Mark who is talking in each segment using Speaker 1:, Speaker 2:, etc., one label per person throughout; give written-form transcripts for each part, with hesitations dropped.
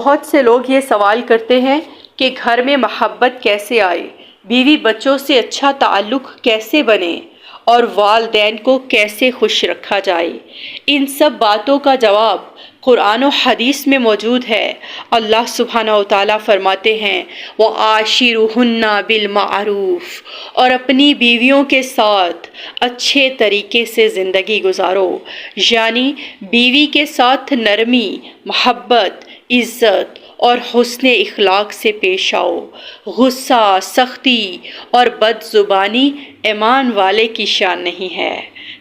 Speaker 1: بہت سے لوگ یہ سوال کرتے ہیں کہ گھر میں محبت کیسے آئے، بیوی بچوں سے اچھا تعلق کیسے بنے اور والدین کو کیسے خوش رکھا جائے۔ ان سب باتوں کا جواب قرآن و حدیث میں موجود ہے۔ اللہ سبحانہ و تعالیٰ فرماتے ہیں وَعَاشِرُهُنَّ بِالْمَعْرُوفِ، اور اپنی بیویوں کے ساتھ اچھے طریقے سے زندگی گزارو، یعنی بیوی کے ساتھ نرمی، محبت، عزت اور حسن اخلاق سے پیش آؤ۔ غصہ، سختی اور بد زبانی ایمان والے کی شان نہیں ہے۔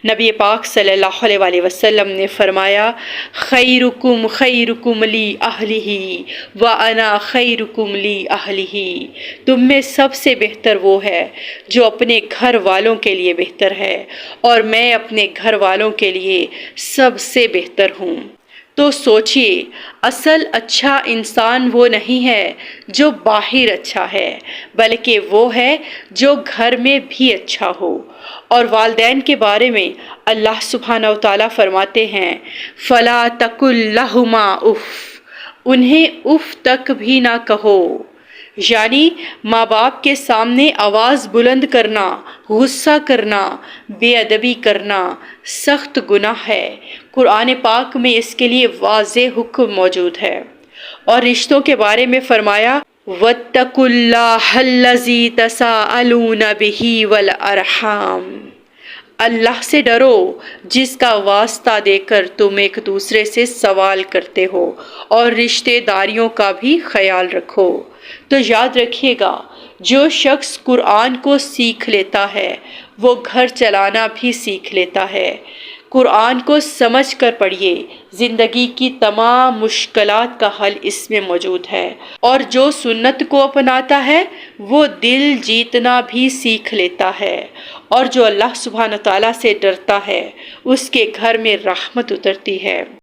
Speaker 1: نبی پاک صلی اللہ علیہ وآلہ وسلم نے فرمایا خیرکم خیرکم لی اہلہ وانا خیرکم لی اہلہ، تم میں سب سے بہتر وہ ہے جو اپنے گھر والوں کے لیے بہتر ہے، اور میں اپنے گھر والوں کے لیے سب سے بہتر ہوں۔ تو سوچئے، اصل اچھا انسان وہ نہیں ہے جو باہر اچھا ہے، بلکہ وہ ہے جو گھر میں بھی اچھا ہو۔ اور والدین کے بارے میں اللہ سبحانہ و تعالیٰ فرماتے ہیں فَلَا تَقُل لَّهُمَا اُفٍّ، انہیں اف تک بھی نہ کہو، یعنی ماں باپ کے سامنے آواز بلند کرنا، غصہ کرنا، بے ادبی کرنا سخت گناہ ہے۔ قرآن پاک میں اس کے لیے واضح حکم موجود ہے۔ اور رشتوں کے بارے میں فرمایا وَاتَّقُوا اللَّهَ الَّذِي تَسَاءَلُونَ بِهِ وَالْأَرْحَامَ، اللہ سے ڈرو جس کا واسطہ دے کر تم ایک دوسرے سے سوال کرتے ہو، اور رشتہ داریوں کا بھی خیال رکھو۔ تو یاد رکھیے گا، جو شخص قرآن کو سیکھ لیتا ہے وہ گھر چلانا بھی سیکھ لیتا ہے۔ قرآن کو سمجھ کر پڑھیے، زندگی کی تمام مشکلات کا حل اس میں موجود ہے، اور جو سنت کو اپناتا ہے وہ دل جیتنا بھی سیکھ لیتا ہے، اور جو اللہ سبحانہ تعالیٰ سے ڈرتا ہے اس کے گھر میں رحمت اترتی ہے۔